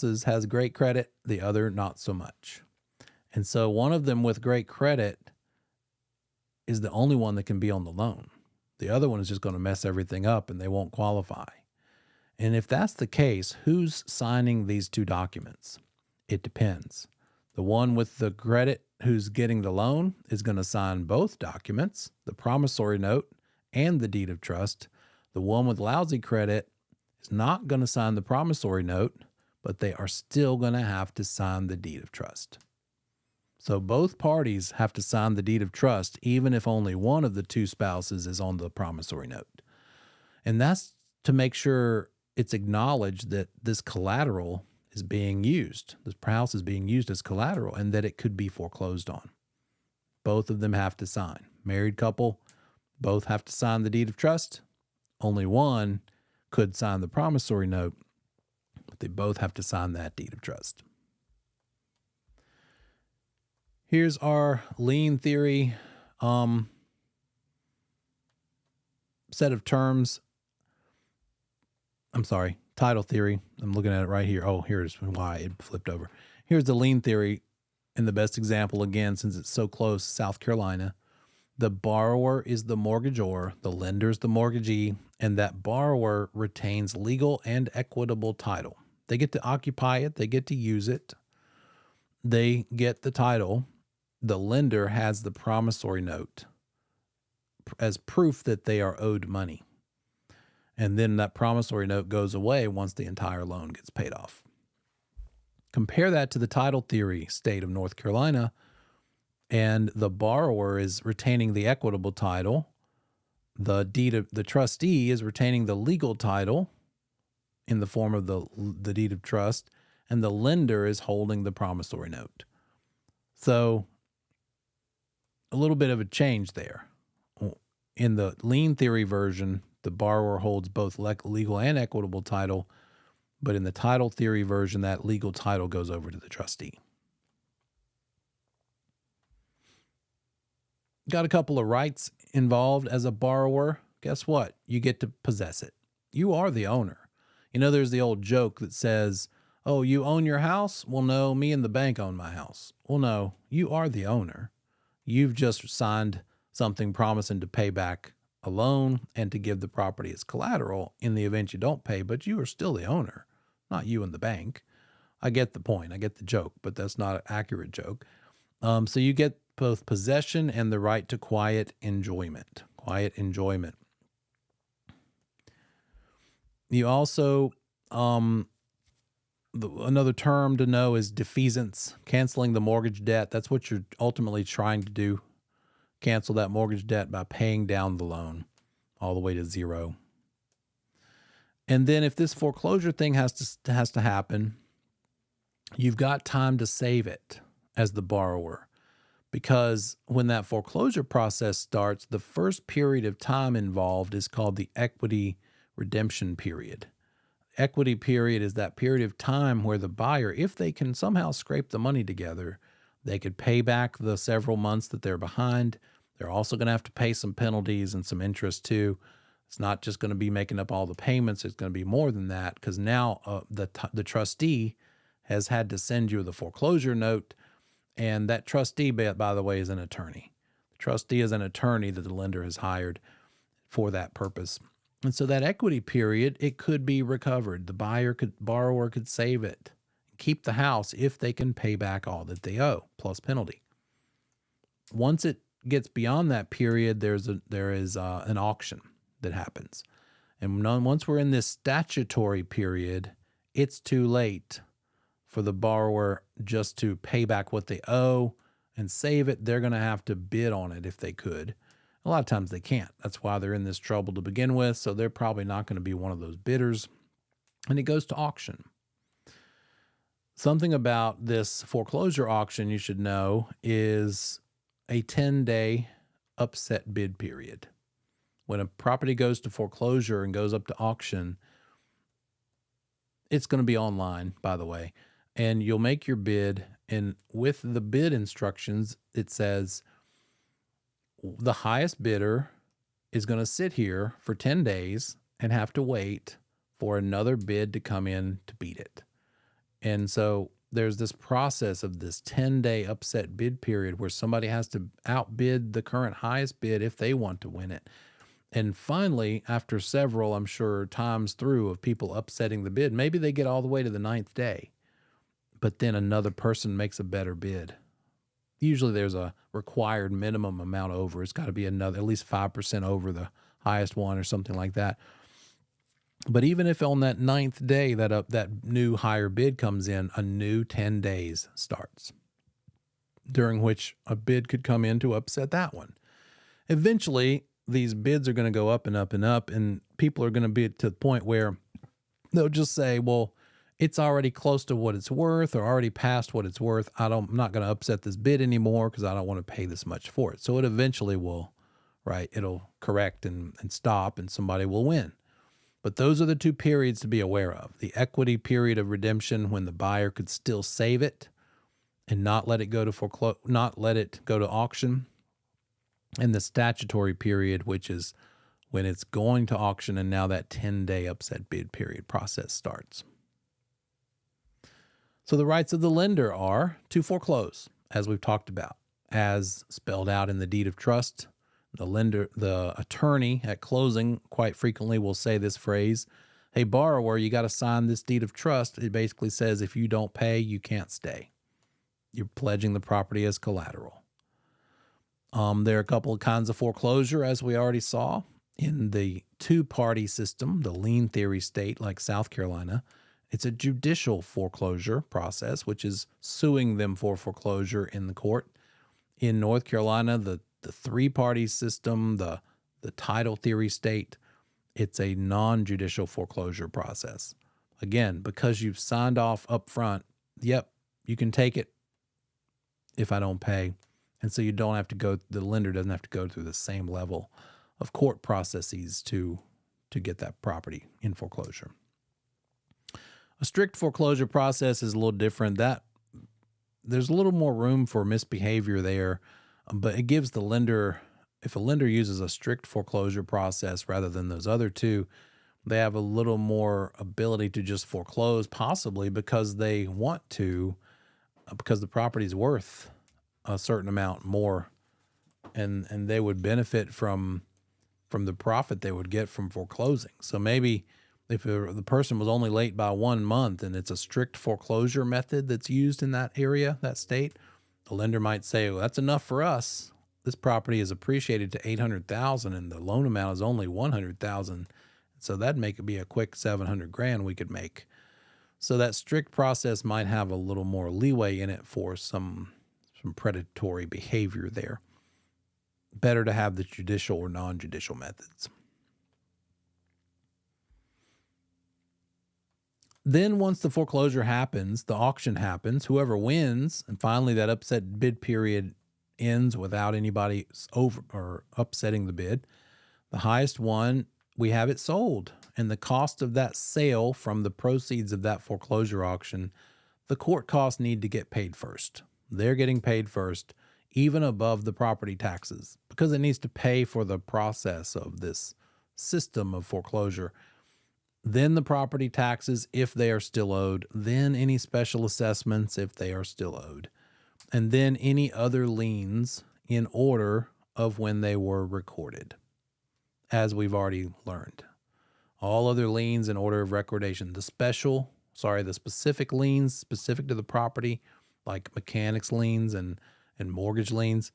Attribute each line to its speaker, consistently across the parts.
Speaker 1: has great credit, the other not so much. And so one of them with great credit is the only one that can be on the loan. The other one is just going to mess everything up and they won't qualify. And if that's the case, who's signing these two documents? It depends. The one with the credit who's getting the loan is going to sign both documents, the promissory note and the deed of trust. The one with lousy credit is not going to sign the promissory note, but they are still going to have to sign the deed of trust. So both parties have to sign the deed of trust, even if only one of the two spouses is on the promissory note. And that's to make sure it's acknowledged that this collateral is being used. This house is being used as collateral and that it could be foreclosed on. Both of them have to sign. Married couple, both have to sign the deed of trust. Only one could sign the promissory note, but they both have to sign that deed of trust. Here's our lien theory set of terms. I'm sorry, title theory. I'm looking at it right here. Oh, here's why it flipped over. Here's the lien theory, and the best example, again, since it's so close, South Carolina. The borrower is the mortgagor, the lender is the mortgagee, and that borrower retains legal and equitable title. They get to occupy it. They get to use it. They get the title. The lender has the promissory note as proof that they are owed money. And then that promissory note goes away once the entire loan gets paid off. Compare that to the title theory state of North Carolina, and the borrower is retaining the equitable title. The trustee is retaining the legal title in the form of the deed of trust, and the lender is holding the promissory note. So a little bit of a change there. In the lien theory version, the borrower holds both legal and equitable title, but in the title theory version, that legal title goes over to the trustee. Got a couple of rights involved as a borrower. Guess what? You get to possess it. You are the owner. You know, there's the old joke that says, oh, you own your house? Well, no, me and the bank own my house. Well, no, you are the owner. You've just signed something promising to pay back a loan and to give the property as collateral in the event you don't pay, but you are still the owner, not you and the bank. I get the point. I get the joke, but that's not an accurate joke. So you get both possession and the right to quiet enjoyment. Quiet enjoyment. You also, another term to know is defeasance, canceling the mortgage debt. That's what you're ultimately trying to do. Cancel that mortgage debt by paying down the loan all the way to zero. And then if this foreclosure thing has to happen, you've got time to save it as the borrower, because when that foreclosure process starts, the first period of time involved is called the equity redemption period. Equity period is that period of time where the buyer, if they can somehow scrape the money together, they could pay back the several months that they're behind. They're also going to have to pay some penalties and some interest too. It's not just going to be making up all the payments. It's going to be more than that, because now the trustee has had to send you the foreclosure note, and that trustee, by the way, is an attorney. The trustee is an attorney that the lender has hired for that purpose. And so that equity period, it could be recovered. The borrower could save it, keep the house if they can pay back all that they owe, plus penalty. Once it gets beyond that period, there is an auction that happens. And once we're in this statutory period, it's too late for the borrower just to pay back what they owe and save it. They're going to have to bid on it if they could. A lot of times they can't. That's why they're in this trouble to begin with. So they're probably not going to be one of those bidders. And it goes to auction. Something about this foreclosure auction you should know is a 10-day upset bid period. When a property goes to foreclosure and goes up to auction, it's going to be online, by the way, and you'll make your bid. And with the bid instructions, it says the highest bidder is going to sit here for 10 days and have to wait for another bid to come in to beat it. And so there's this process of this 10-day upset bid period where somebody has to outbid the current highest bid if they want to win it. And finally, after several, I'm sure, times through of people upsetting the bid, maybe they get all the way to the 9th day, but then another person makes a better bid. Usually there's a required minimum amount over. It's got to be another, at least 5% over the highest one or something like that. But even if on that 9th day that new higher bid comes in, a new 10 days starts, during which a bid could come in to upset that one. Eventually, these bids are going to go up and up and up, and people are going to be to the point where they'll just say, well, it's already close to what it's worth or already past what it's worth. I'm not going to upset this bid anymore because I don't want to pay this much for it. So it eventually will, right? It'll correct and stop, and somebody will win. But those are the two periods to be aware of. The equity period of redemption, when the buyer could still save it and not let it go to auction, and the statutory period, which is when it's going to auction, and now that 10-day upset bid period process starts. So the rights of the lender are to foreclose, as we've talked about, as spelled out in the deed of trust. The attorney at closing quite frequently will say this phrase, "Hey, borrower, you got to sign this deed of trust." It basically says if you don't pay, you can't stay. You're pledging the property as collateral. There are a couple of kinds of foreclosure, as we already saw. In the two-party system, the lien theory state like South Carolina, it's a judicial foreclosure process, which is suing them for foreclosure in the court. In North Carolina, the three-party system, the title theory state, it's a non-judicial foreclosure process. Again, because you've signed off up front, yep, you can take it if I don't pay. And so the lender doesn't have to go through the same level of court processes to get that property in foreclosure. A strict foreclosure process is a little different. There's a little more room for misbehavior there, but it gives the lender, if a lender uses a strict foreclosure process rather than those other two, they have a little more ability to just foreclose, possibly because they want to, because the property's worth a certain amount more, and they would benefit from the profit they would get from foreclosing. So maybe if the person was only late by 1 month and it's a strict foreclosure method that's used in that area, that state, the lender might say, well, that's enough for us. This property is appreciated to $800,000 and the loan amount is only $100,000. So that'd make it be a quick $700,000 we could make. So that strict process might have a little more leeway in it for some predatory behavior there. Better to have the judicial or non-judicial methods. Then once the foreclosure happens, the auction happens, whoever wins, and finally that upset bid period ends without anybody over or upsetting the bid, the highest one, we have it sold. And the cost of that sale from the proceeds of that foreclosure auction, the court costs need to get paid first. They're getting paid first, even above the property taxes, because it needs to pay for the process of this system of foreclosure. Then the property taxes, if they are still owed, then any special assessments, if they are still owed, and then any other liens in order of when they were recorded, as we've already learned. All other liens in order of recordation. The specific liens specific to the property, like mechanics liens and mortgage liens,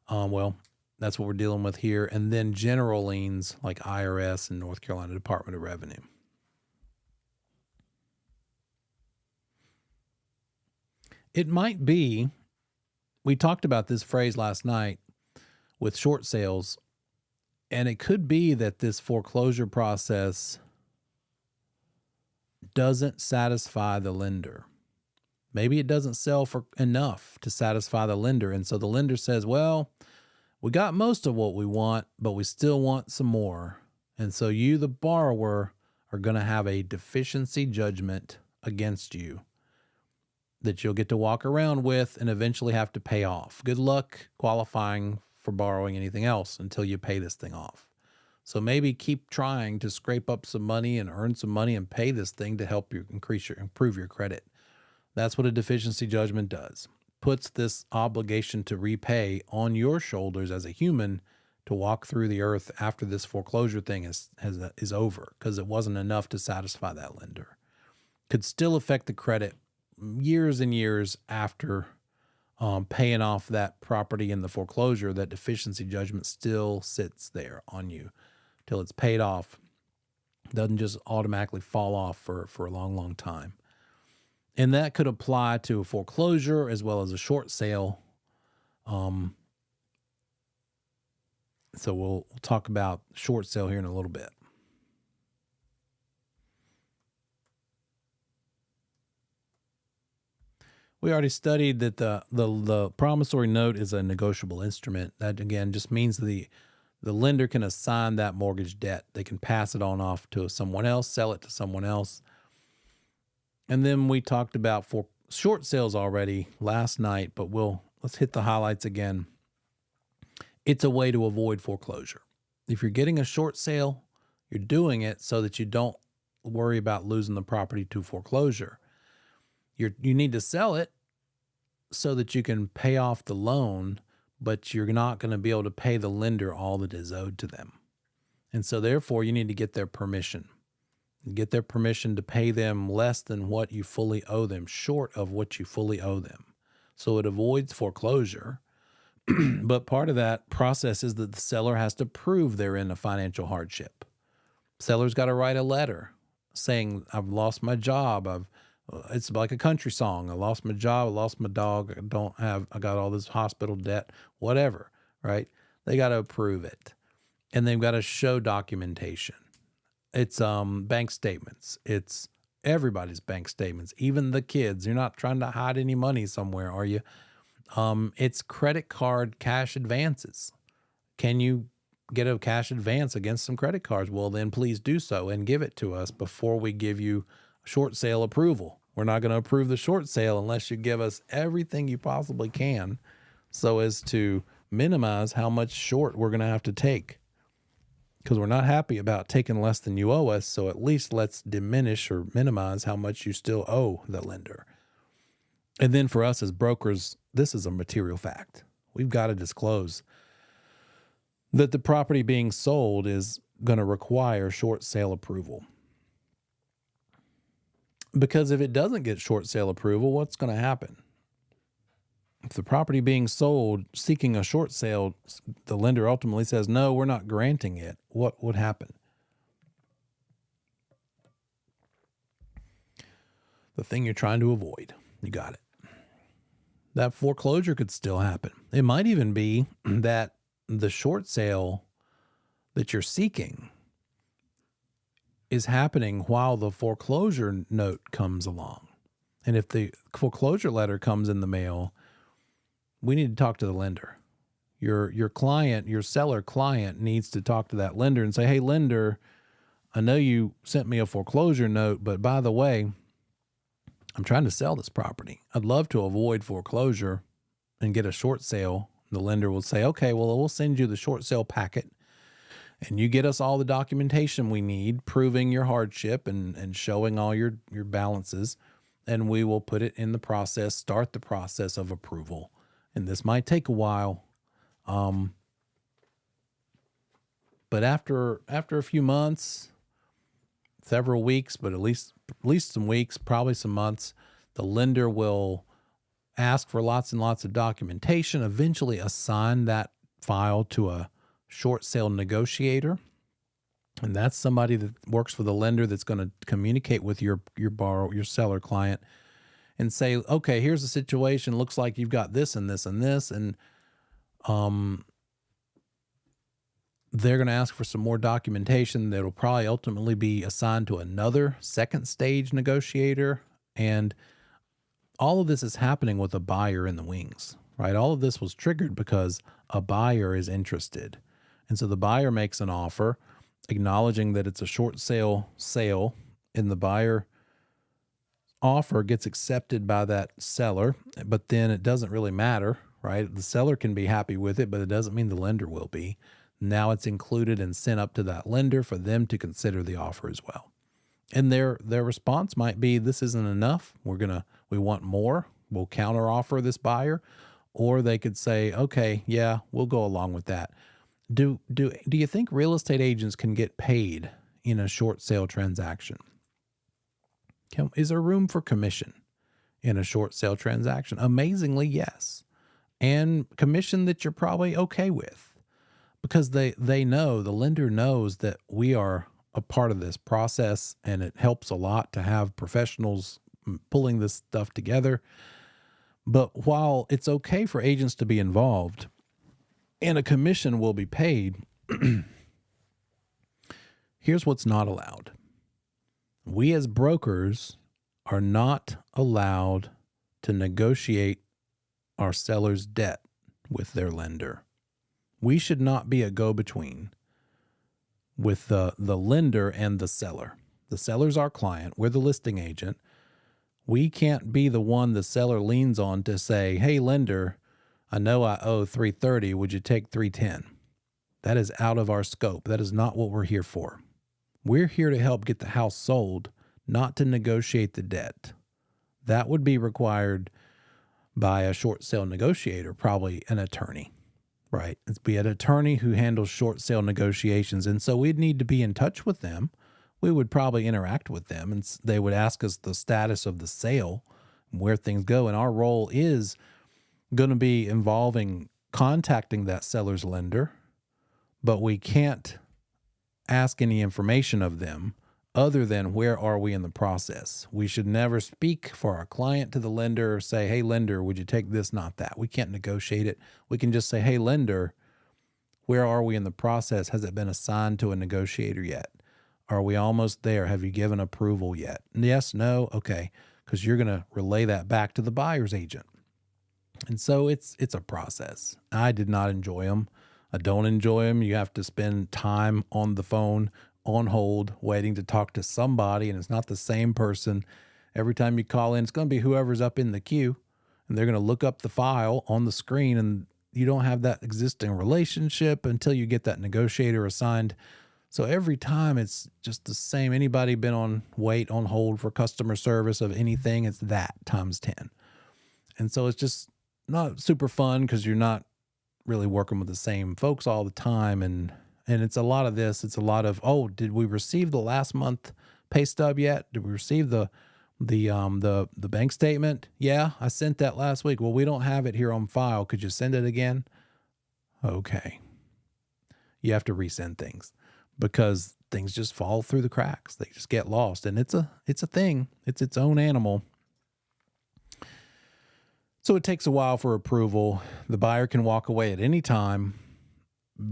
Speaker 1: that's what we're dealing with here. And then general liens like IRS and North Carolina Department of Revenue. It might be, we talked about this phrase last night with short sales, and it could be that this foreclosure process doesn't satisfy the lender. Maybe it doesn't sell for enough to satisfy the lender. And so the lender says, well, we got most of what we want, but we still want some more. And so you, the borrower, are going to have a deficiency judgment against you that you'll get to walk around with and eventually have to pay off. Good luck qualifying for borrowing anything else until you pay this thing off. So maybe keep trying to scrape up some money and earn some money and pay this thing to help you improve your credit. That's what a deficiency judgment does. Puts this obligation to repay on your shoulders as a human to walk through the earth after this foreclosure thing is over, because it wasn't enough to satisfy that lender. Could still affect the credit years and years after paying off that property in the foreclosure. That deficiency judgment still sits there on you till it's paid off. Doesn't just automatically fall off for a long, long time. And that could apply to a foreclosure as well as a short sale. So we'll talk about short sale here in a little bit. We already studied that the promissory note is a negotiable instrument. That, again, just means the lender can assign that mortgage debt. They can pass it on off to someone else, sell it to someone else. And then we talked about for short sales already last night, but let's hit the highlights again. It's a way to avoid foreclosure. If you're getting a short sale, you're doing it so that you don't worry about losing the property to foreclosure. You need to sell it so that you can pay off the loan, but you're not going to be able to pay the lender all that is owed to them. And so therefore you need to get their permission. Get their permission to pay them less than what you fully owe them, short of what you fully owe them. So it avoids foreclosure. But part of that process is that the seller has to prove they're in a financial hardship. Seller's got to write a letter saying, I've lost my job. It's like a country song. I lost my job. I lost my dog. I got all this hospital debt, whatever, right? They got to approve it. And they've got to show documentation. It's bank statements. It's everybody's bank statements, even the kids. You're not trying to hide any money somewhere, are you? It's credit card cash advances. Can you get a cash advance against some credit cards? Well, then please do so and give it to us before we give you short sale approval. We're not going to approve the short sale unless you give us everything you possibly can so as to minimize how much short we're going to have to take. Because we're not happy about taking less than you owe us, so at least let's diminish or minimize how much you still owe the lender. And then for us as brokers, this is a material fact. We've got to disclose that the property being sold is going to require short sale approval. Because if it doesn't get short sale approval, what's going to happen? If the property being sold seeking a short sale, the lender ultimately says, no, we're not granting it, what would happen? The thing you're trying to avoid. You got it. That foreclosure could still happen. It might even be that the short sale that you're seeking is happening while the foreclosure note comes along. And if the foreclosure letter comes in the mail, we need to talk to the lender. Your client, your seller client needs to talk to that lender and say, hey, lender, I know you sent me a foreclosure note, but by the way, I'm trying to sell this property. I'd love to avoid foreclosure and get a short sale. The lender will say, okay, well, we'll send you the short sale packet and you get us all the documentation we need, proving your hardship and showing all your balances. And we will put it in the process, start the process of approval. And this might take a while. But after a few months, several weeks, but at least some weeks, probably some months, the lender will ask for lots and lots of documentation, eventually assign that file to a short sale negotiator. And that's somebody that works for the lender that's going to communicate with your seller client and say, okay, here's the situation. Looks like you've got this and this and this. And they're going to ask for some more documentation that will probably ultimately be assigned to another second stage negotiator. And all of this is happening with a buyer in the wings, right? All of this was triggered because a buyer is interested. And so the buyer makes an offer acknowledging that it's a short sale, and the buyer offer gets accepted by that seller, but then it doesn't really matter, right? The seller can be happy with it, but it doesn't mean the lender will be. Now it's included and sent up to that lender for them to consider the offer as well. And their response might be, this isn't enough. We're we want more, we'll counteroffer this buyer, or they could say, okay, yeah, we'll go along with that. Do you think real estate agents can get paid in a short sale transaction? Is there room for commission in a short sale transaction? Amazingly, yes. And commission that you're probably okay with, because they know, the lender knows that we are a part of this process, and it helps a lot to have professionals pulling this stuff together. But while it's okay for agents to be involved and a commission will be paid, here's what's not allowed. We as brokers are not allowed to negotiate our seller's debt with their lender. We should not be a go-between with the lender and the seller. The seller's our client. We're the listing agent. We can't be the one the seller leans on to say, hey, lender, I know I owe $330. Would you take $310? That is out of our scope. That is not what we're here for. We're here to help get the house sold, not to negotiate the debt. That would be required by a short sale negotiator, probably an attorney, right? It's be an attorney who handles short sale negotiations. And so we'd need to be in touch with them. We would probably interact with them, and they would ask us the status of the sale, where things go. And our role is going to be involving contacting that seller's lender, but we can't ask any information of them other than where are we in the process. We should never speak for our client to the lender or say, hey, lender, would you take this, not that. We can't negotiate it. We can just say, hey, lender, where are we in the process? Has it been assigned to a negotiator yet? Are we almost there? Have you given approval yet? Yes, no, okay, because you're going to relay that back to the buyer's agent. And so it's a process. I did not enjoy them. I don't enjoy them. You have to spend time on the phone, on hold, waiting to talk to somebody, and it's not the same person. Every time you call in, it's going to be whoever's up in the queue, and they're going to look up the file on the screen, and you don't have that existing relationship until you get that negotiator assigned. So every time it's just the same. Anybody been on hold for customer service of anything, it's that times 10. And so it's just not super fun because you're not really working with the same folks all the time. And it's a lot of this. It's a lot of, oh, did we receive the last month pay stub yet? Did we receive the bank statement? Yeah, I sent that last week. Well, we don't have it here on file. Could you send it again? Okay. You have to resend things because things just fall through the cracks. They just get lost. And it's a thing. It's its own animal. So it takes a while for approval. The buyer can walk away at any time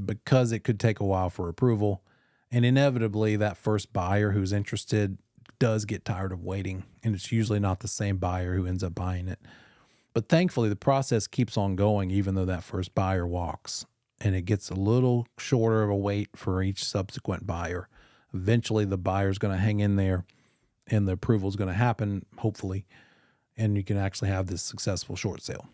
Speaker 1: because it could take a while for approval. And inevitably, that first buyer who's interested does get tired of waiting. And it's usually not the same buyer who ends up buying it. But thankfully, the process keeps on going even though that first buyer walks. And it gets a little shorter of a wait for each subsequent buyer. Eventually, the buyer's going to hang in there and the approval is going to happen, hopefully. And you can actually have this successful short sale.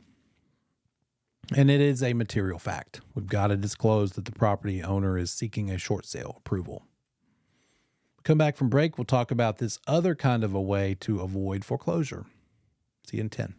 Speaker 1: And it is a material fact. We've got to disclose that the property owner is seeking a short sale approval. Come back from break, we'll talk about this other kind of a way to avoid foreclosure. See you in 10.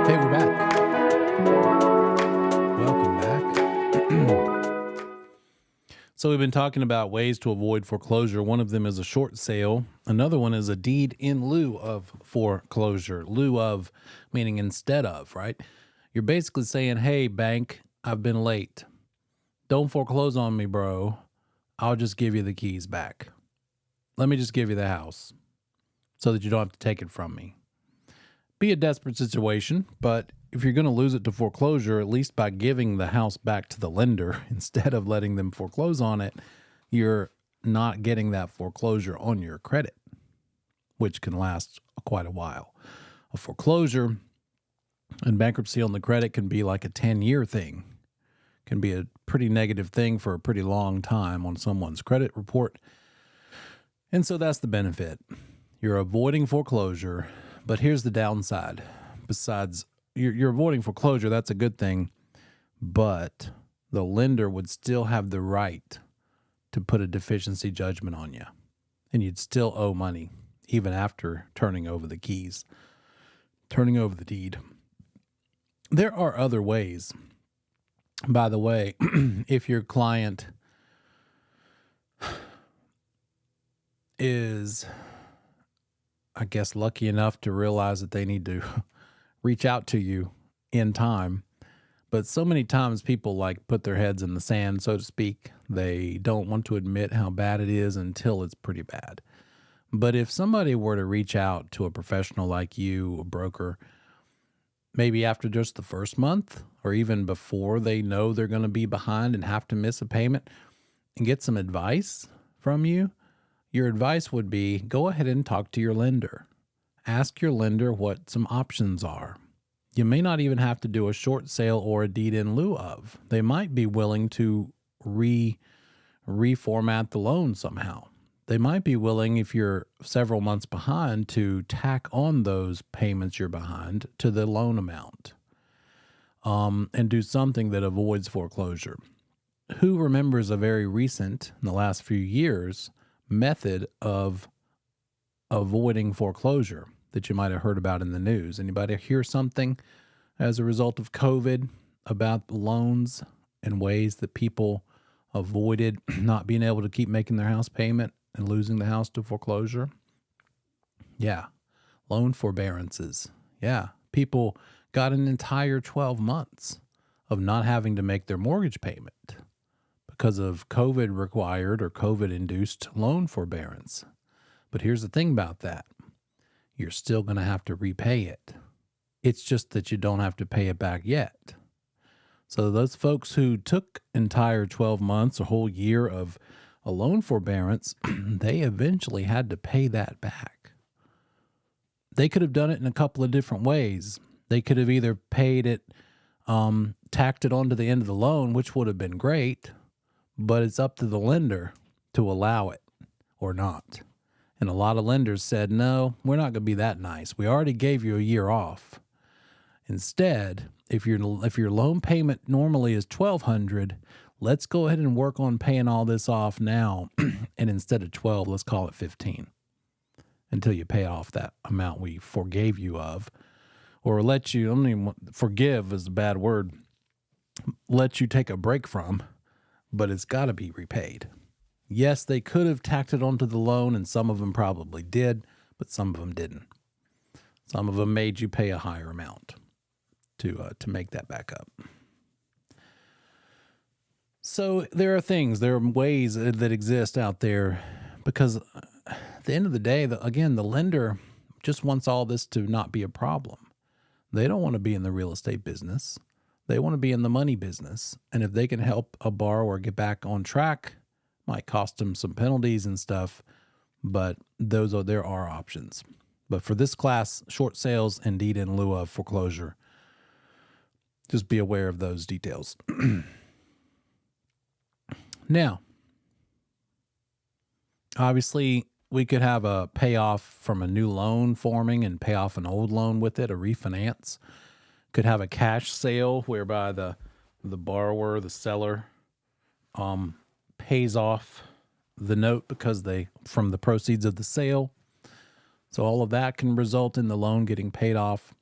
Speaker 1: Hey, we're back. Welcome back. So we've been talking about ways to avoid foreclosure. One of them is a short sale. Another one is a deed in lieu of foreclosure. Lieu of meaning instead of, right? You're basically saying, hey, bank, I've been late. Don't foreclose on me, bro. I'll just give you the keys back. Let me just give you the house so that you don't have to take it from me. Be a desperate situation, but if you're going to lose it to foreclosure, at least by giving the house back to the lender instead of letting them foreclose on it, you're not getting that foreclosure on your credit, which can last quite a while. A foreclosure and bankruptcy on the credit can be like a 10-year thing. Can be a pretty negative thing for a pretty long time on someone's credit report. And so that's the benefit. You're avoiding foreclosure. But here's the downside. Besides, you're avoiding foreclosure, that's a good thing, but the lender would still have the right to put a deficiency judgment on you, and you'd still owe money even after turning over the keys, turning over the deed. There are other ways. By the way, if your client is, I guess, lucky enough to realize that they need to reach out to you in time. But so many times people like put their heads in the sand, so to speak. They don't want to admit how bad it is until it's pretty bad. But if somebody were to reach out to a professional like you, a broker, maybe after just the first month or even before they know they're going to be behind and have to miss a payment and get some advice from you, your advice would be go ahead and talk to your lender. Ask your lender what some options are. You may not even have to do a short sale or a deed in lieu of. They might be willing to reformat the loan somehow. They might be willing, if you're several months behind, to tack on those payments you're behind to the loan amount and do something that avoids foreclosure. Who remembers a very recent, in the last few years, method of avoiding foreclosure that you might have heard about in the news? Anybody hear something as a result of COVID about loans and ways that people avoided not being able to keep making their house payment and losing the house to foreclosure? Yeah. Loan forbearances. Yeah. People got an entire 12 months of not having to make their mortgage payment because of COVID required or COVID induced loan forbearance. But here's the thing about that. You're still going to have to repay it. It's just that you don't have to pay it back yet. So those folks who took entire 12 months, a whole year of a loan forbearance, they eventually had to pay that back. They could have done it in a couple of different ways. They could have either paid it, tacked it onto the end of the loan, which would have been great, but it's up to the lender to allow it or not. And a lot of lenders said, no, we're not going to be that nice. We already gave you a year off. Instead, if your loan payment normally is $1,200, let's go ahead and work on paying all this off now. And instead of 12, let's call it 15 until you pay off that amount we forgave you of, or let you, I don't even forgive is a bad word, let you take a break from, but it's got to be repaid. Yes, they could have tacked it onto the loan, and some of them probably did, but some of them didn't. Some of them made you pay a higher amount to make that back up. So there are ways that exist out there because at the end of the day, again, the lender just wants all this to not be a problem. They don't want to be in the real estate business. They want to be in the money business. And if they can help a borrower get back on track, might cost them some penalties and stuff, but there are options. But for this class, short sales and deed in lieu of foreclosure, just be aware of those details. Now, obviously, we could have a payoff from a new loan forming and pay off an old loan with it, a refinance. Could have a cash sale whereby the borrower, the seller, pays off the note from the proceeds of the sale. So all of that can result in the loan getting paid off.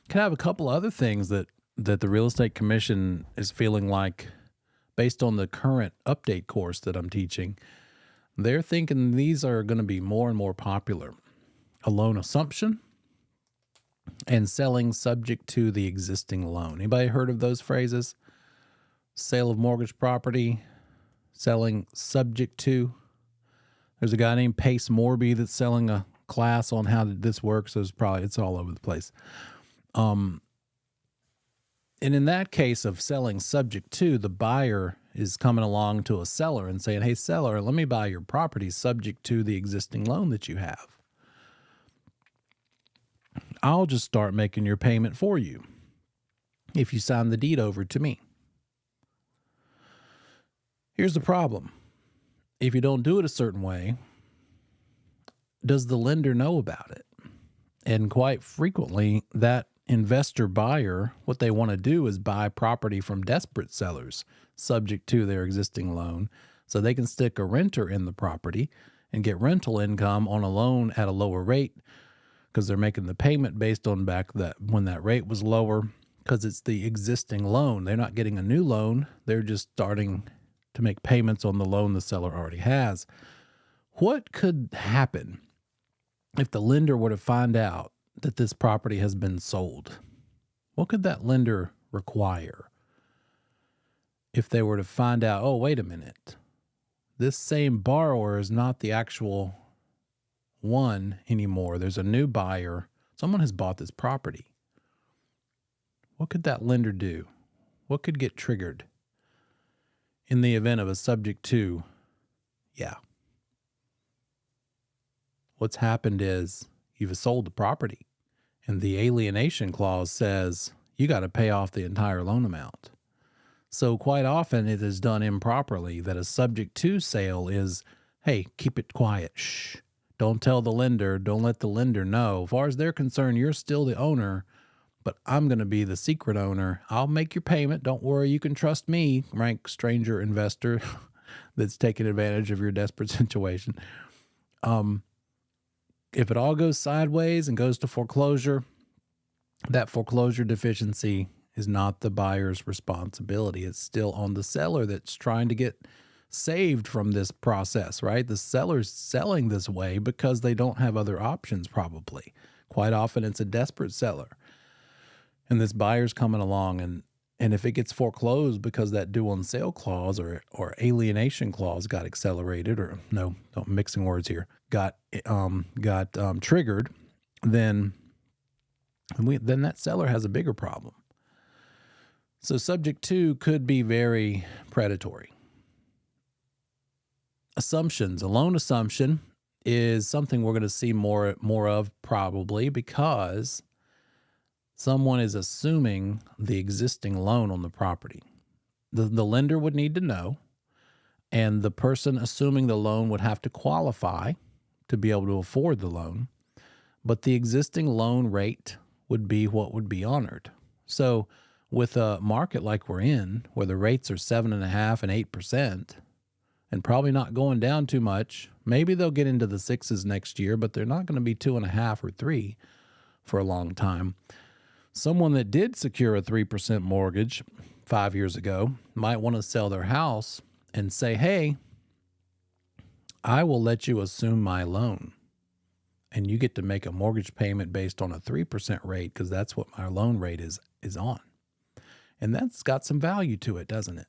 Speaker 1: Could have a couple other things that the Real Estate Commission is feeling like, based on the current update course that I'm teaching, they're thinking these are going to be more and more popular. A loan assumption and selling subject to the existing loan. Anybody heard of those phrases? Sale of mortgage property, selling subject to. There's a guy named Pace Morby that's selling a class on how this works. So it's all over the place. And in that case of selling subject to, the buyer is coming along to a seller and saying, hey, seller, let me buy your property subject to the existing loan that you have. I'll just start making your payment for you if you sign the deed over to me. Here's the problem. If you don't do it a certain way, does the lender know about it? And quite frequently, that investor buyer, what they want to do is buy property from desperate sellers subject to their existing loan so they can stick a renter in the property and get rental income on a loan at a lower rate because they're making the payment based on back that when that rate was lower because it's the existing loan. They're not getting a new loan. They're just starting to make payments on the loan the seller already has. What could happen if the lender were to find out that this property has been sold? What could that lender require if they were to find out, oh, wait a minute, this same borrower is not the actual one anymore. There's a new buyer. Someone has bought this property. What could that lender do? What could get triggered in the event of a subject to? Yeah. What's happened is you've sold the property, and the alienation clause says you got to pay off the entire loan amount. So quite often it is done improperly that a subject to sale is, hey, keep it quiet. Shh. Don't tell the lender. Don't let the lender know. As far as they're concerned, you're still the owner, but I'm going to be the secret owner. I'll make your payment. Don't worry. You can trust me, rank stranger investor that's taking advantage of your desperate situation. If it all goes sideways and goes to foreclosure, that foreclosure deficiency is not the buyer's responsibility. It's still on the seller that's trying to get saved from this process, right? The seller's selling this way because they don't have other options probably. Quite often it's a desperate seller. And this buyer's coming along and if it gets foreclosed because that due on sale clause or alienation clause got accelerated, or no, I'm mixing words here, got triggered, then that seller has a bigger problem. So subject to could be very predatory. Assumptions. A loan assumption is something we're going to see more of probably because someone is assuming the existing loan on the property. The lender would need to know, and the person assuming the loan would have to qualify to be able to afford the loan, but the existing loan rate would be what would be honored. So with a market like we're in, where the rates are 7.5% and 8%, and probably not going down too much, maybe they'll get into the 6s next year, but they're not going to be 2.5 or 3 for a long time. Someone that did secure a 3% mortgage 5 years ago might want to sell their house and say, hey, I will let you assume my loan, and you get to make a mortgage payment based on a 3% rate because that's what my loan rate is on. And that's got some value to it, doesn't it?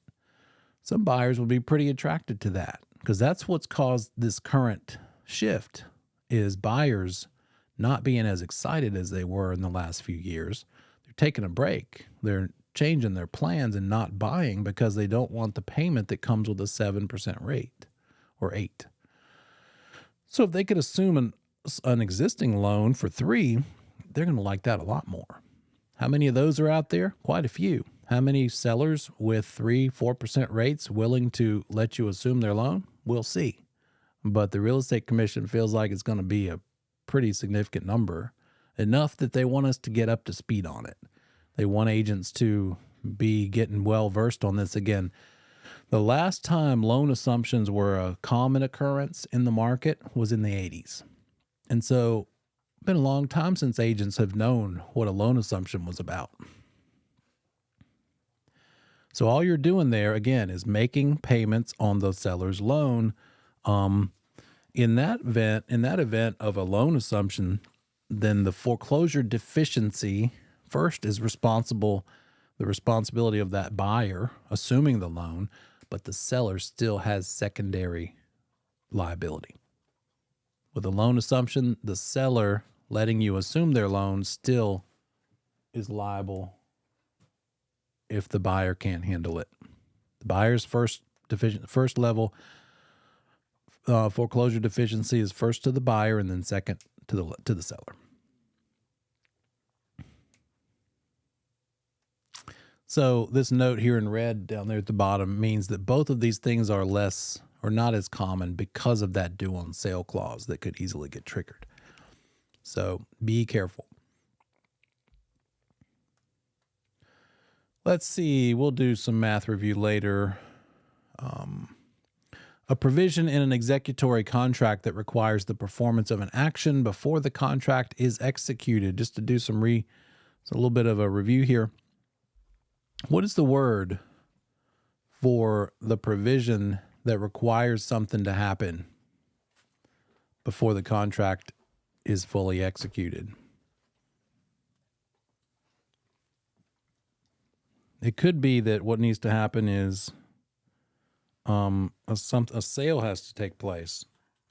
Speaker 1: Some buyers will be pretty attracted to that because that's what's caused this current shift is buyers not being as excited as they were in the last few years. They're taking a break. They're changing their plans and not buying because they don't want the payment that comes with a 7% rate or 8. So if they could assume an existing loan for 3, they're going to like that a lot more. How many of those are out there? Quite a few. How many sellers with 3-4% rates willing to let you assume their loan? We'll see. But the real estate commission feels like it's going to be a pretty significant number, enough that they want us to get up to speed on it. They want agents to be getting well versed on this again. The last time loan assumptions were a common occurrence in the market was in the 80s. And so it's been a long time since agents have known what a loan assumption was about. So all you're doing there, again, is making payments on the seller's loan. In that event of a loan assumption, then the foreclosure deficiency first is the responsibility of that buyer assuming the loan, but the seller still has secondary liability. With a loan assumption, the seller letting you assume their loan still is liable if the buyer can't handle it. The buyer's first level foreclosure deficiency is first to the buyer and then second to the seller. So this note here in red down there at the bottom means that both of these things are less or not as common because of that due on sale clause that could easily get triggered. So be careful. Let's see, we'll do some math review later. A provision in an executory contract that requires the performance of an action before the contract is executed. Just to do a little bit of a review here. What is the word for the provision that requires something to happen before the contract is fully executed? It could be that what needs to happen is a sale has to take place.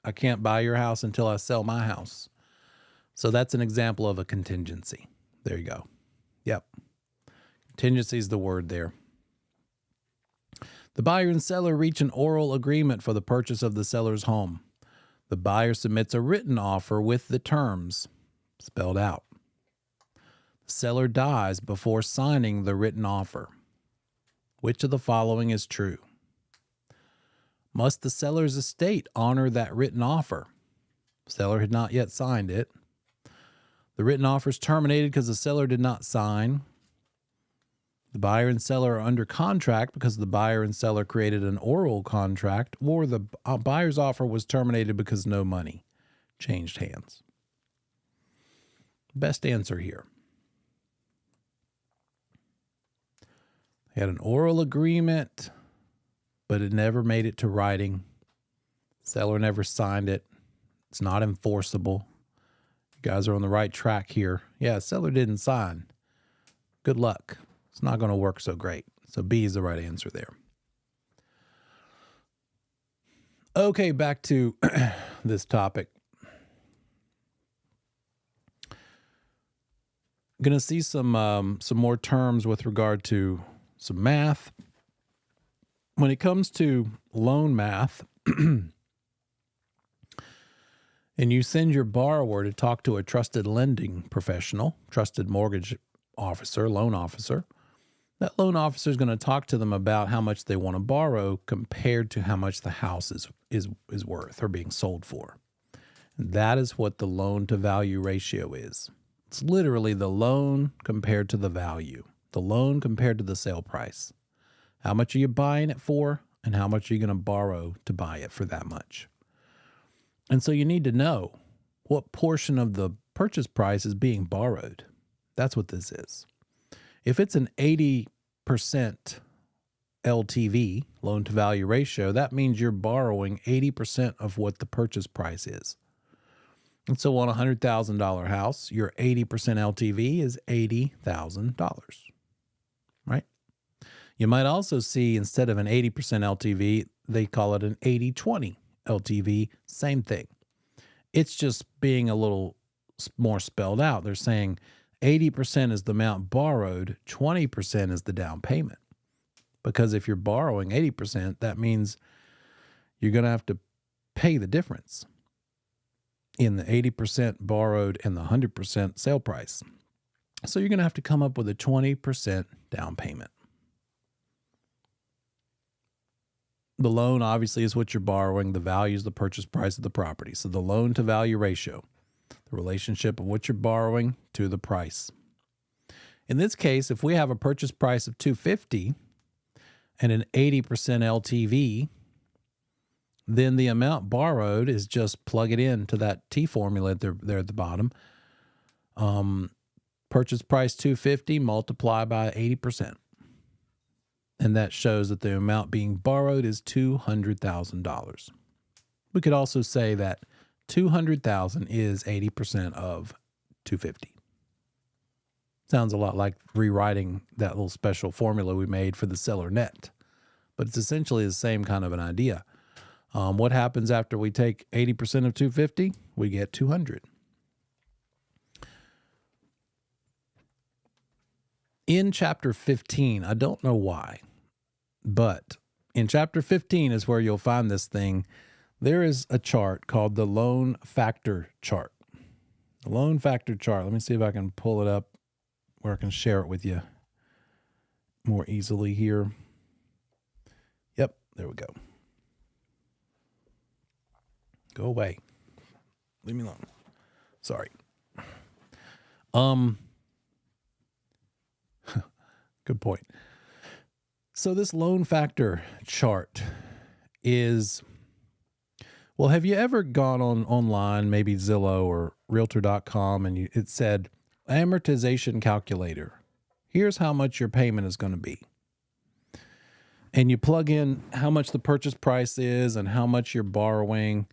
Speaker 1: I can't buy your house until I sell my house. So that's an example of a contingency. There you go. Yep. Contingency is the word there. The buyer and seller reach an oral agreement for the purchase of the seller's home. The buyer submits a written offer with the terms spelled out. The seller dies before signing the written offer. Which of the following is true? Must the seller's estate honor that written offer? Seller had not yet signed it. The written offer is terminated because the seller did not sign. The buyer and seller are under contract because the buyer and seller created an oral contract, or the buyer's offer was terminated because no money changed hands. Best answer here. They had an oral agreement, but it never made it to writing. Seller never signed it. It's not enforceable. You guys are on the right track here. Yeah, seller didn't sign. Good luck. It's not going to work so great. So B is the right answer there. Okay, back to this topic. Going to see some more terms with regard to some math. When it comes to loan math, and you send your borrower to talk to a trusted lending professional, trusted mortgage officer, loan officer, that loan officer is going to talk to them about how much they want to borrow compared to how much the house is worth or being sold for. And that is what the loan to value ratio is. It's literally the loan compared to the value, the loan compared to the sale price. How much are you buying it for, and how much are you going to borrow to buy it for that much? And so you need to know what portion of the purchase price is being borrowed. That's what this is. If it's an 80% LTV, loan to value ratio, that means you're borrowing 80% of what the purchase price is. And so on a $100,000 house, your 80% LTV is $80,000, right? You might also see, instead of an 80% LTV, they call it an 80-20 LTV. Same thing. It's just being a little more spelled out. They're saying 80% is the amount borrowed, 20% is the down payment. Because if you're borrowing 80%, that means you're going to have to pay the difference in the 80% borrowed and the 100% sale price. So you're going to have to come up with a 20% down payment. The loan obviously is what you're borrowing. The value is the purchase price of the property. So the loan to value ratio, the relationship of what you're borrowing to the price. In this case, if we have a purchase price of $250 and an 80% LTV, then the amount borrowed is just plug it into that T formula there at the bottom. Purchase price $250, multiply by 80%. And that shows that the amount being borrowed is $200,000. We could also say that $200,000 is 80% of $250. Sounds a lot like rewriting that little special formula we made for the seller net, but it's essentially the same kind of an idea. What happens after we take 80% of 250? We get 200. In chapter 15, I don't know why, but in chapter 15 is where you'll find this thing. There is a chart called the loan factor chart. The loan factor chart. Let me see if I can pull it up where I can share it with you more easily here. Yep, there we go. Go away. Leave me alone. Sorry. Good point. So this loan factor chart is, well, have you ever gone online, maybe Zillow or Realtor.com, and it said amortization calculator? Here's how much your payment is going to be. And you plug in how much the purchase price is and how much you're borrowing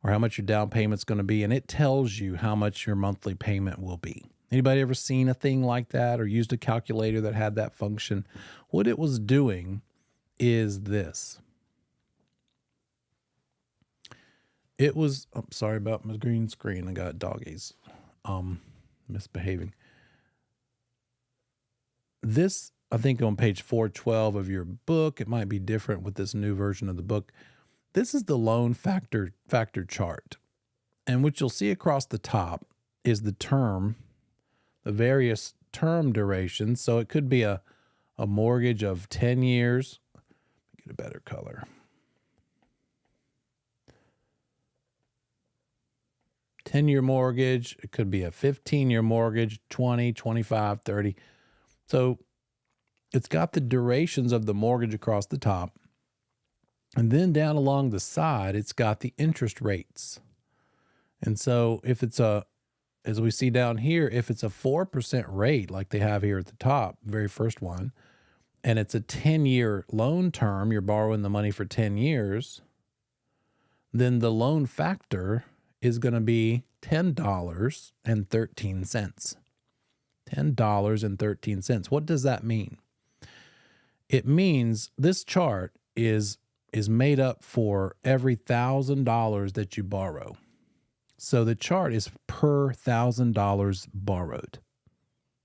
Speaker 1: or how much your down payment's going to be, and it tells you how much your monthly payment will be. Anybody ever seen a thing like that or used a calculator that had that function? What it was doing is this. It was, I'm sorry about my green screen. I got doggies misbehaving. This, I think on page 412 of your book, it might be different with this new version of the book. This is the loan factor chart. And what you'll see across the top is the term, the various term durations. So it could be a mortgage of 10 years. Get a better color. 10-year mortgage. It could be a 15-year mortgage, 20, 25, 30. So it's got the durations of the mortgage across the top. And then down along the side, it's got the interest rates. And so if it's as we see down here, if it's a 4% rate, like they have here at the top, very first one, and it's a 10-year loan term, you're borrowing the money for 10 years, then the loan factor is going to be $10.13. $10.13. What does that mean? It means this chart is made up for every $1,000 that you borrow. So the chart is per $1,000 borrowed.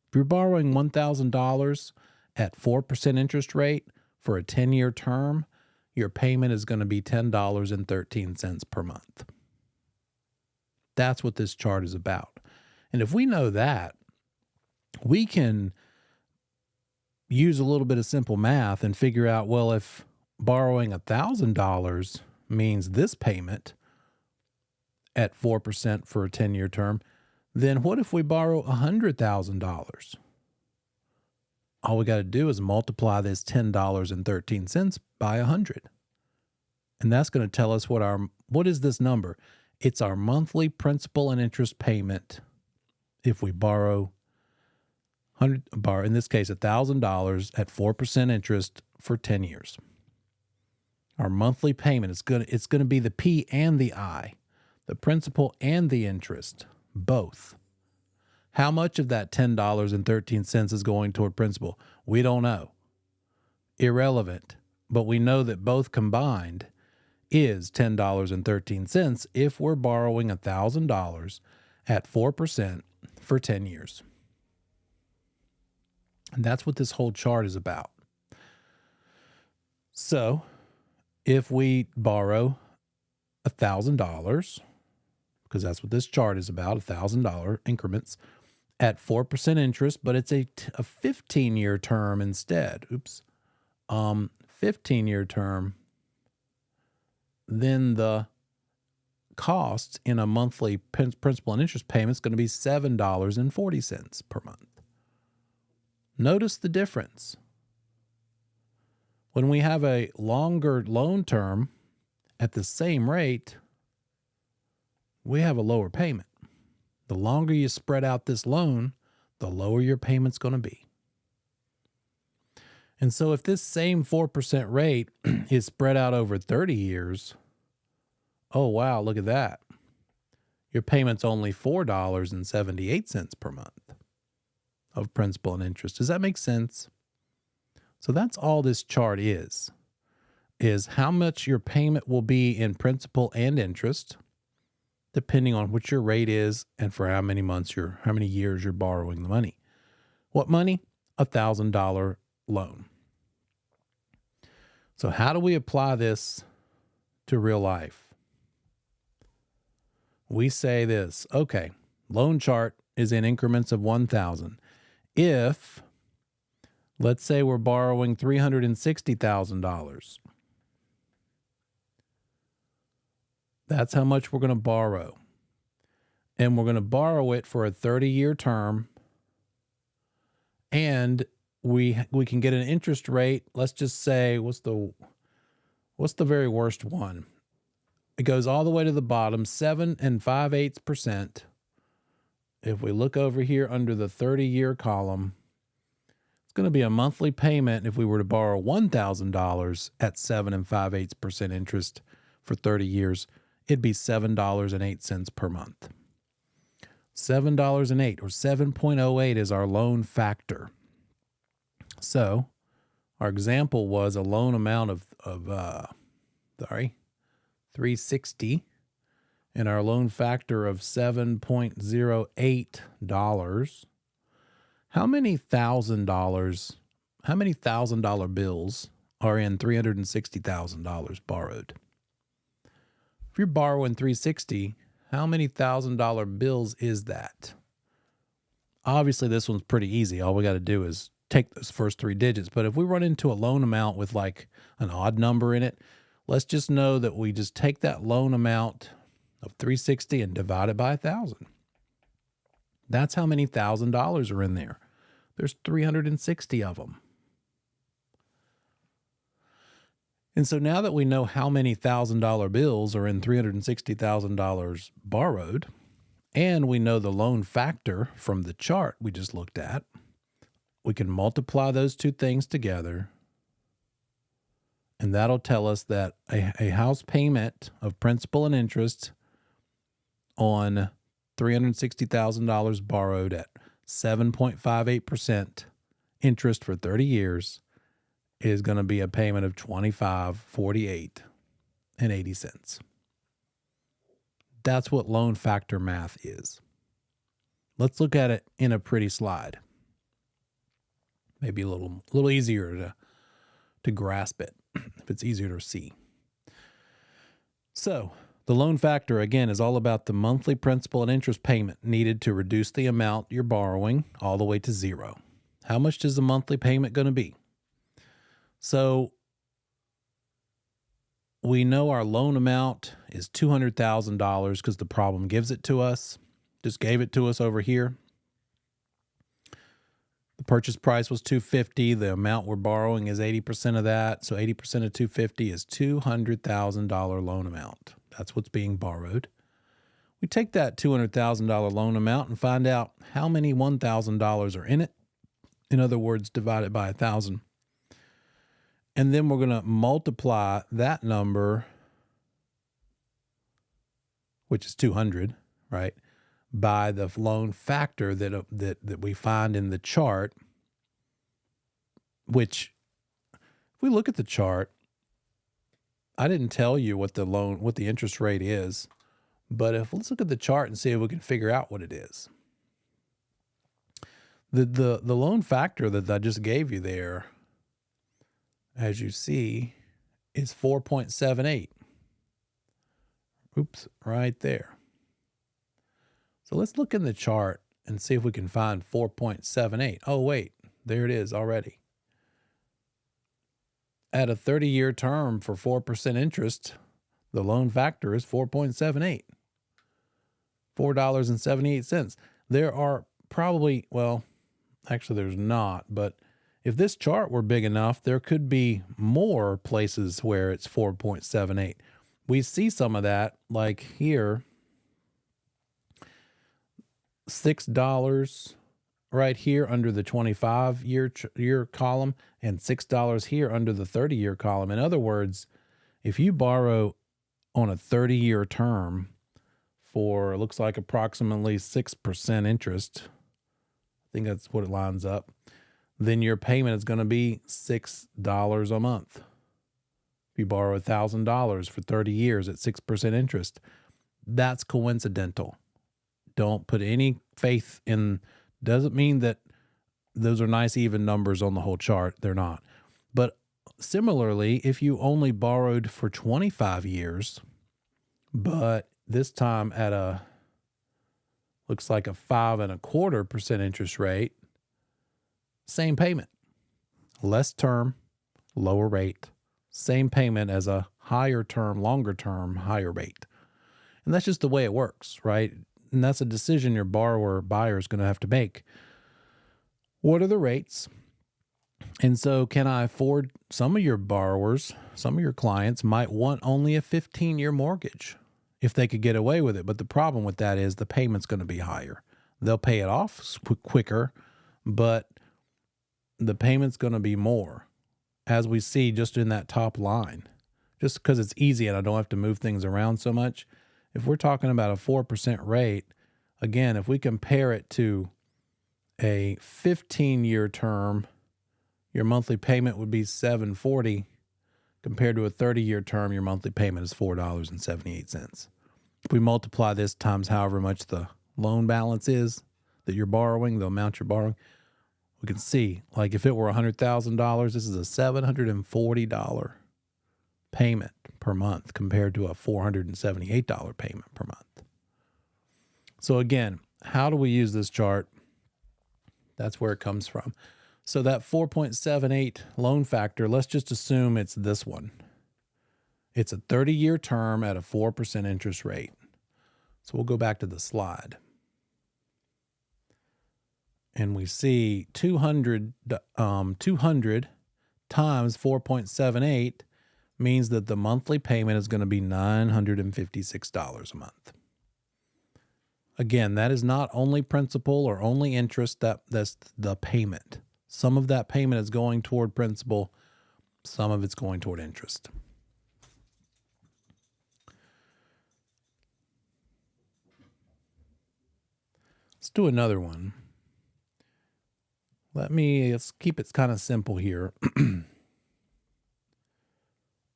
Speaker 1: If you're borrowing $1,000 at 4% interest rate for a 10-year term, your payment is going to be $10.13 per month. That's what this chart is about. And if we know that, we can use a little bit of simple math and figure out, well, if borrowing $1,000 means this payment at 4% for a 10-year term, then what if we borrow $100,000? All we got to do is multiply this $10.13 by 100. And that's going to tell us what is this number? It's our monthly principal and interest payment if we borrow in this case $1,000 at 4% interest for 10 years. Our monthly payment it's going to be the P and the I, the principal and the interest, both. How much of that $10.13 is going toward principal? We don't know. irrelevant, but we know that both combined is $10.13 if we're borrowing $1,000 at 4% for 10 years. And that's what this whole chart is about. So if we borrow $1,000, because that's what this chart is about, $1,000 increments at 4% interest, but it's a 15-year term instead. 15-year term. Then the cost in a monthly principal and interest payment is going to be $7.40 per month. Notice the difference. When we have a longer loan term at the same rate, we have a lower payment. The longer you spread out this loan, the lower your payment's going to be. And so if this same 4% rate is spread out over 30 years, oh, wow, look at that. Your payment's only $4.78 per month of principal and interest. Does that make sense? So that's all this chart is how much your payment will be in principal and interest, depending on what your rate is and for how many years you're borrowing the money. What money? $1,000 loan. So how do we apply this to real life? We say this, okay, loan chart is in increments of 1,000. If, let's say we're borrowing $360,000, that's how much we're going to borrow. And we're going to borrow it for a 30-year term. And we can get an interest rate. Let's just say, what's the very worst one? It goes all the way to the bottom, 7 5/8%. If we look over here under the 30-year column, it's going to be a monthly payment if we were to borrow $1,000 at 7 5/8% interest for 30 years. It'd be $7.08 per month. $7.08 or 7.08 is our loan factor. So our example was a loan amount of $360 and our loan factor of $7.08. How many $1,000 bills are in $360,000 borrowed? If you're borrowing $360, how many $1,000 bills is that? Obviously, this one's pretty easy. All we got to do is take those first three digits. But if we run into a loan amount with like an odd number in it, let's just know that we just take that loan amount of $360 and divide it by 1,000. That's how many $1,000 are in there. There's 360 of them. And so now that we know how many $1,000 bills are in $360,000 borrowed, and we know the loan factor from the chart we just looked at, we can multiply those two things together, and that'll tell us that a house payment of principal and interest on $360,000 borrowed at 7.58% interest for 30 years is going to be a payment of $25.48.80. That's what loan factor math is. Let's look at it in a pretty slide. Maybe a little easier to grasp it, if it's easier to see. So the loan factor, again, is all about the monthly principal and interest payment needed to reduce the amount you're borrowing all the way to zero. How much is the monthly payment going to be? So we know our loan amount is $200,000 because the problem gives it to us. Just gave it to us over here. The purchase price was $250,000. The amount we're borrowing is 80% of that. So 80% of $250,000 is $200,000 loan amount. That's what's being borrowed. We take that $200,000 loan amount and find out how many $1,000 are in it. In other words, divide it by 1,000. And then we're going to multiply that number, which is 200, right, by the loan factor that we find in the chart, which If we look at the chart, I didn't tell you what the interest rate is, but let's look at the chart and see if we can figure out what it is. The loan factor that I just gave you there, as you see, is 4.78. Oops, right there. So let's look in the chart and see if we can find 4.78. Oh, wait, there it is already. At a 30-year term for 4% interest, the loan factor is 4.78. $4.78. There are probably, well, actually there's not, but if this chart were big enough, there could be more places where it's 4.78. We see some of that, like here, $6 right here under the 25-year column and $6 here under the 30-year column. In other words, if you borrow on a 30-year term for, it looks like approximately 6% interest, I think that's what it lines up, then your payment is going to be $6 a month. If you borrow $1,000 for 30 years at 6% interest, that's coincidental. Don't put any faith in, doesn't mean that those are nice even numbers on the whole chart. They're not. But similarly, if you only borrowed for 25 years, but this time at looks like a 5.25% interest rate, same payment, less term, lower rate, same payment as a higher term, longer term, higher rate. And that's just the way it works, right? And that's a decision your buyer is going to have to make. What are the rates? And so can I afford, some of your borrowers, some of your clients might want only a 15-year mortgage if they could get away with it. But the problem with that is the payment's going to be higher. They'll pay it off quicker, but the payment's going to be more, as we see just in that top line. Just because it's easy and I don't have to move things around so much. If we're talking about a 4% rate, again, if we compare it to a 15-year term, your monthly payment would be $740. Compared to a 30-year term, your monthly payment is $4.78. If we multiply this times however much the loan balance is that you're borrowing, the amount you're borrowing, we can see, like if it were $100,000, this is a $740 payment per month compared to a $478 payment per month. So again, how do we use this chart? That's where it comes from. So that 4.78 loan factor, let's just assume it's this one. It's a 30-year term at a 4% interest rate. So we'll go back to the slide. And we see 200 times 4.78 means that the monthly payment is going to be $956 a month. Again, that is not only principal or only interest, that's the payment. Some of that payment is going toward principal, some of it's going toward interest. Let's do another one. Let's keep it kind of simple here.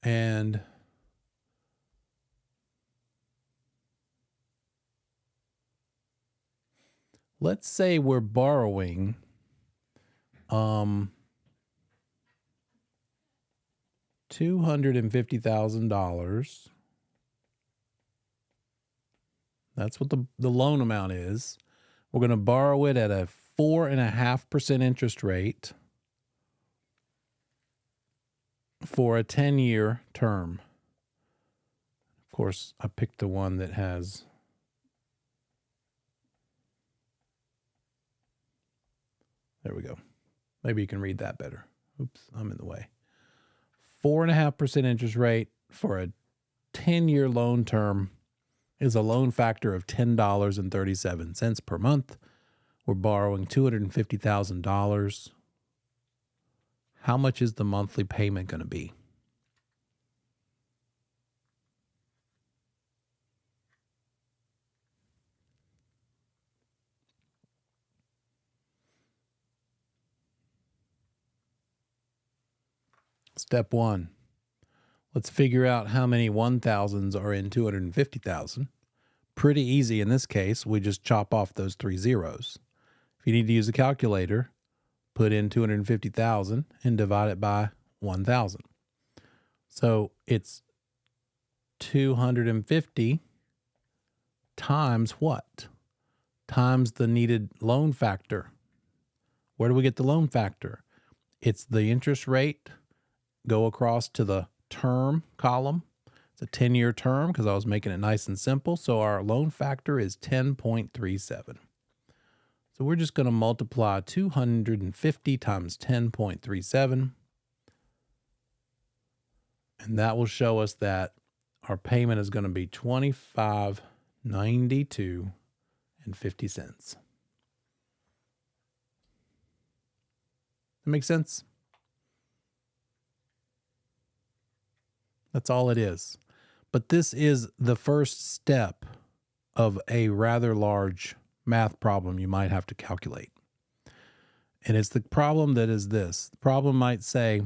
Speaker 1: And let's say we're borrowing $250,000. That's what the loan amount is. We're going to borrow it at a 4.5% interest rate for a 10-year term. Of course, I picked the one that has there we go. Maybe you can read that better. Oops, I'm in the way. 4.5% interest rate for a 10-year loan term is a loan factor of $10.37 per month. We're borrowing $250,000. How much is the monthly payment going to be? Step 1. Let's figure out how many 1,000s are in 250,000. Pretty easy in this case. We just chop off those 3 zeros. If you need to use a calculator, put in 250,000 and divide it by 1,000. So it's 250 times what? Times the needed loan factor. Where do we get the loan factor? It's the interest rate. Go across to the term column. It's a 10-year term because I was making it nice and simple. So our loan factor is 10.37. So we're just going to multiply 250 times 10.37. And that will show us that our payment is going to be $25.92 and 50 cents. That makes sense? That's all it is. But this is the first step of a rather large math problem you might have to calculate. And it's the problem that is this. The problem might say,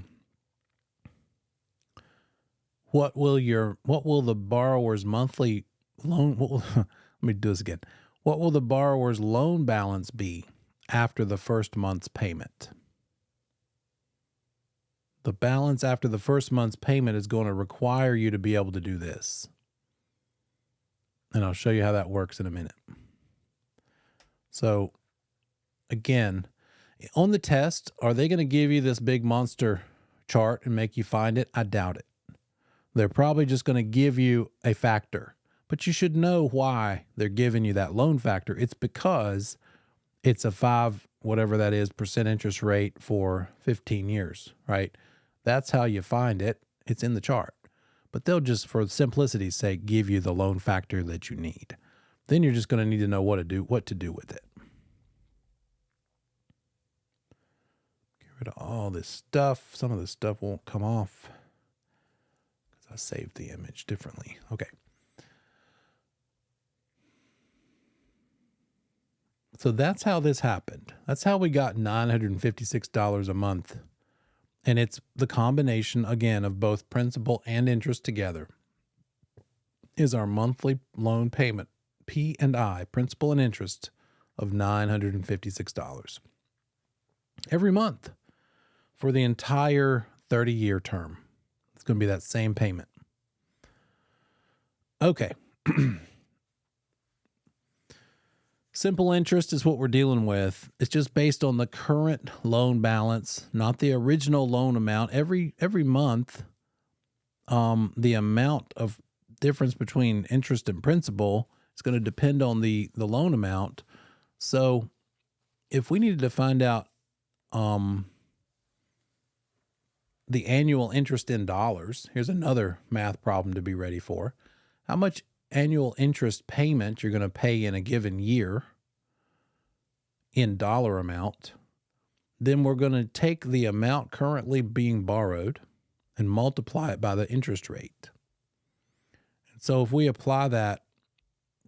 Speaker 1: what will the borrower's monthly loan, let me do this again. What will the borrower's loan balance be after the first month's payment? The balance after the first month's payment is going to require you to be able to do this. And I'll show you how that works in a minute. So again, on the test, are they going to give you this big monster chart and make you find it? I doubt it. They're probably just going to give you a factor, but you should know why they're giving you that loan factor. It's because it's a 5, whatever that is, percent interest rate for 15 years, right? That's how you find it. It's in the chart. But they'll just, for simplicity's sake, give you the loan factor that you need. Then you're just going to need to know what to do with it. Get rid of all this stuff. Some of this stuff won't come off because I saved the image differently. Okay. So that's how this happened. That's how we got $956 a month. And it's the combination, again, of both principal and interest together is our monthly loan payment, P&I, principal and interest, of $956 every month for the entire 30-year term. It's going to be that same payment. Okay. Simple interest is what we're dealing with. It's just based on the current loan balance, not the original loan amount. Every month, the amount of difference between interest and principal is going to depend on the loan amount. So if we needed to find out the annual interest in dollars, here's another math problem to be ready for. How much annual interest payment you're going to pay in a given year in dollar amount, then we're going to take the amount currently being borrowed and multiply it by the interest rate. And so if we apply that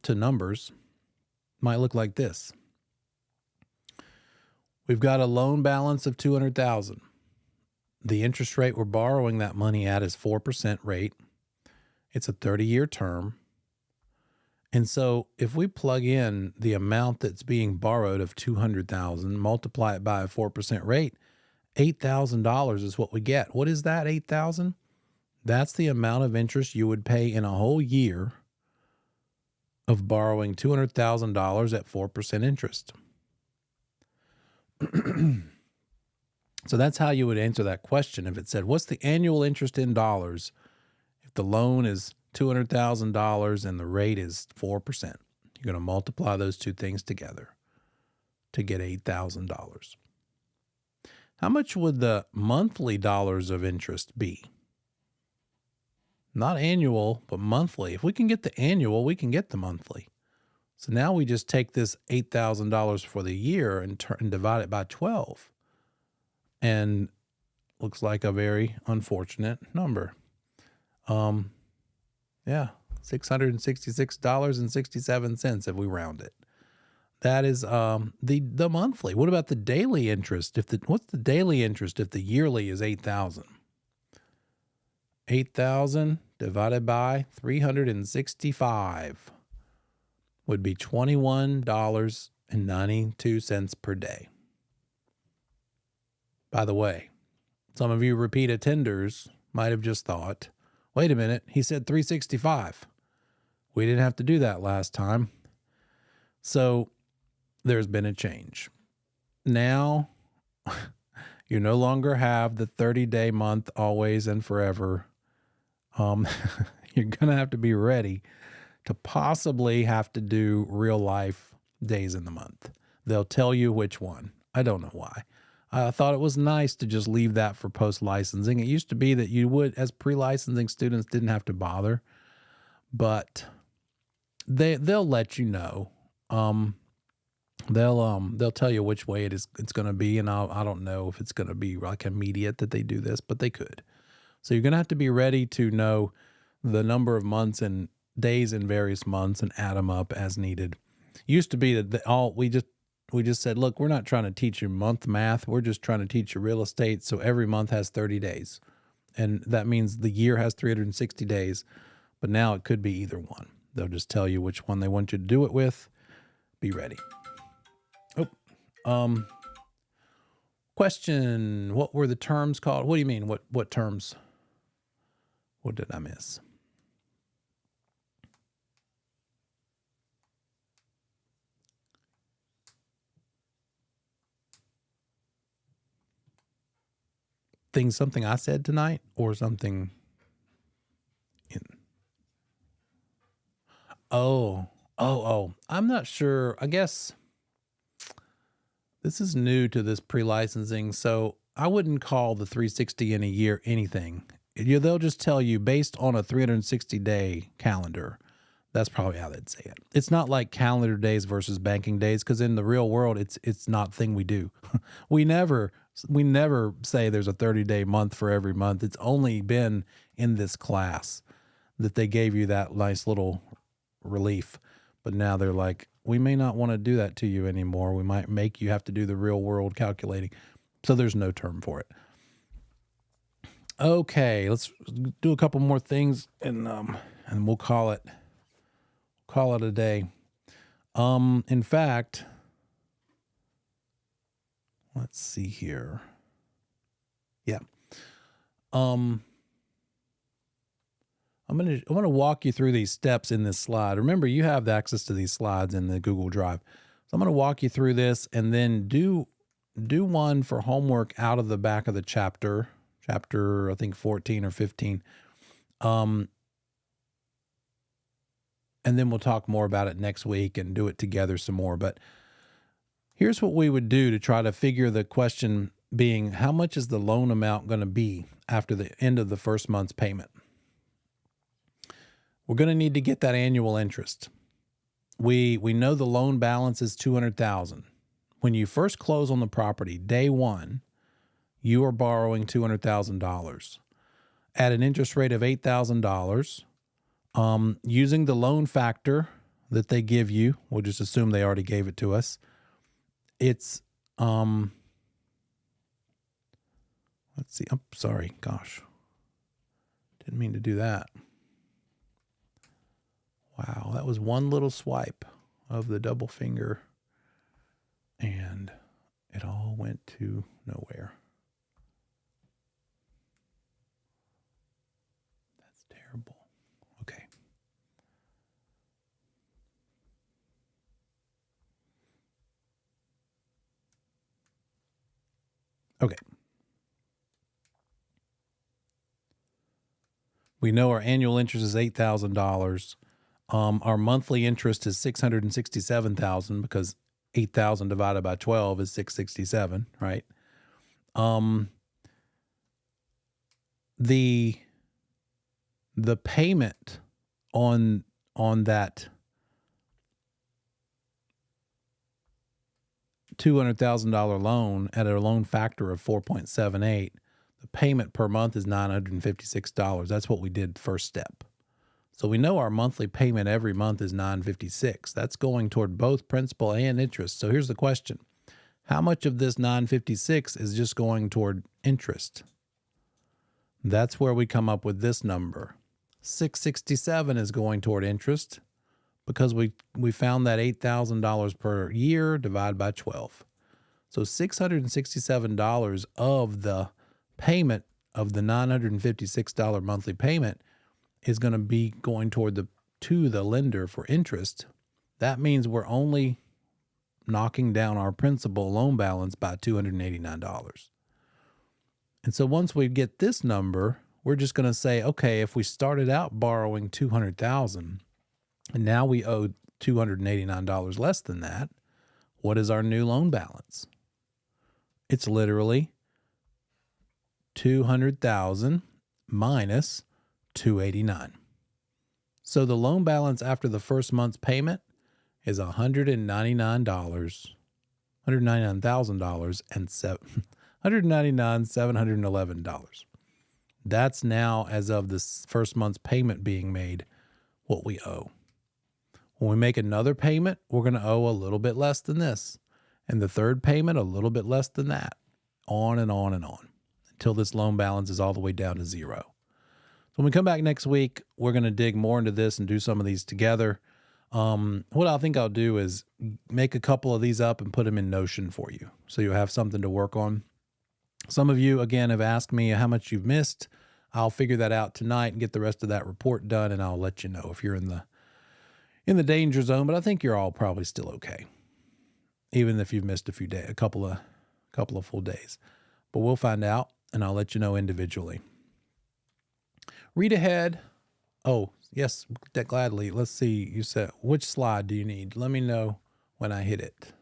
Speaker 1: to numbers, it might look like this. We've got a loan balance of $200,000. The interest rate we're borrowing that money at is 4% rate. It's a 30-year term. And so if we plug in the amount that's being borrowed of $200,000, multiply it by a 4% rate, $8,000 is what we get. What is that, $8,000? That's the amount of interest you would pay in a whole year of borrowing $200,000 at 4% interest. So that's how you would answer that question. If it said, what's the annual interest in dollars if the loan is $200,000 and the rate is 4%? You're going to multiply those two things together to get $8,000. How much would the monthly dollars of interest be? Not annual, but monthly. If we can get the annual, we can get the monthly. So now we just take this $8,000 for the year and divide it by 12. And looks like a very unfortunate number. Yeah, $666.67 if we round it. That is the monthly. What about the daily interest? What's the daily interest if the yearly is $8,000? 8,000 divided by 365 would be $21.92 per day. By the way, some of you repeat attenders might have just thought, wait a minute, he said 365. We didn't have to do that last time. So there's been a change. Now you no longer have the 30-day month always and forever. You're going to have to be ready to possibly have to do real life days in the month. They'll tell you which one. I don't know why. I thought it was nice to just leave that for post-licensing. It used to be that you would, as pre-licensing students, didn't have to bother, but they'll let you know. They'll tell you which way it's going to be, and I don't know if it's going to be like immediate that they do this, but they could. So you're going to have to be ready to know the number of months and days in various months and add them up as needed. Used to be that we just said, look, we're not trying to teach you month math. We're just trying to teach you real estate. So every month has 30 days. And that means the year has 360 days. But now it could be either one. They'll just tell you which one they want you to do it with. Be ready. Question. What were the terms called? What do you mean? What terms? What did I miss? Something I said tonight or something in. Oh, I'm not sure. I guess this is new to this pre-licensing. So I wouldn't call the 360 in a year anything. They'll just tell you based on a 360 day calendar. That's probably how they'd say it. It's not like calendar days versus banking days, because in the real world, it's not a thing we do. We never say there's a 30-day month for every month. It's only been in this class that they gave you that nice little relief. But now they're like, we may not want to do that to you anymore. We might make you have to do the real world calculating. So there's no term for it. Okay, let's do a couple more things and we'll call it a day. In fact, let's see here. Yeah. I'm going to walk you through these steps in this slide. Remember, you have access to these slides in the Google Drive. So I'm going to walk you through this and then do one for homework out of the back of the chapter, I think 14 or 15. And then we'll talk more about it next week and do it together some more. But here's what we would do to try to figure the question being, how much is the loan amount going to be after the end of the first month's payment? We're going to need to get that annual interest. We know the loan balance is $200,000. When you first close on the property, day one, you are borrowing $200,000 at an interest rate of $8,000. Using the loan factor that they give you, we'll just assume they already gave it to us. It's, let's see. I'm sorry. Gosh, didn't mean to do that. Wow. That was one little swipe of the double finger and it all went to nowhere. That's terrible. Okay. Okay. We know our annual interest is $8,000. Our monthly interest is $667,000 because 8,000 divided by 12 is 667, right? The payment on that $200,000 loan at a loan factor of 4.78, the payment per month is $956. That's what we did first step. So we know our monthly payment every month is $956. That's going toward both principal and interest. So here's the question. How much of this $956 is just going toward interest? That's where we come up with this number. 667 is going toward interest because we found that $8,000 per year divided by 12. So $667 of the payment of the $956 monthly payment is going to be going toward to the lender for interest. That means we're only knocking down our principal loan balance by $289. And so once we get this number, we're just going to say, okay, if we started out borrowing $200,000 and now we owe $289 less than that, what is our new loan balance? It's literally $200,000 minus $289. So the loan balance after the first month's payment is $199,000 and $199,711. That's now, as of this first month's payment being made, what we owe. When we make another payment, we're going to owe a little bit less than this. And the third payment, a little bit less than that. On and on and on until this loan balance is all the way down to zero. So when we come back next week, we're going to dig more into this and do some of these together. What I think I'll do is make a couple of these up and put them in Notion for you, so you'll have something to work on. Some of you, again, have asked me how much you've missed. I'll figure that out tonight and get the rest of that report done, and I'll let you know if you're in the danger zone. But I think you're all probably still okay, even if you've missed a couple of full days. But we'll find out, and I'll let you know individually. Read ahead. Oh, yes, gladly. Let's see. You said, which slide do you need? Let me know when I hit it.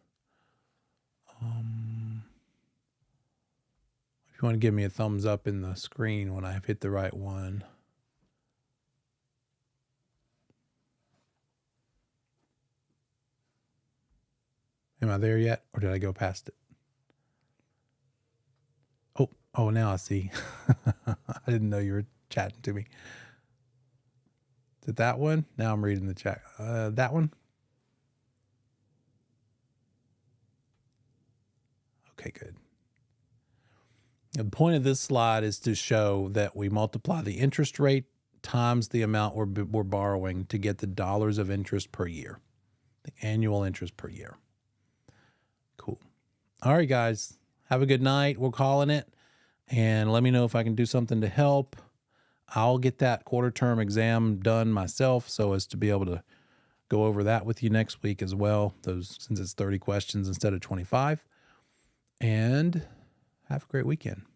Speaker 1: If you want to give me a thumbs up in the screen when I've hit the right one. Am I there yet, or did I go past it? Oh, now I see. I didn't know you were chatting to me. Is it that one? Now I'm reading the chat. That one? Okay, good. The point of this slide is to show that we multiply the interest rate times the amount we're borrowing to get the dollars of interest per year, the annual interest per year. Cool. All right, guys. Have a good night. We're calling it. And let me know if I can do something to help. I'll get that quarter term exam done myself so as to be able to go over that with you next week as well. Since it's 30 questions instead of 25. And have a great weekend.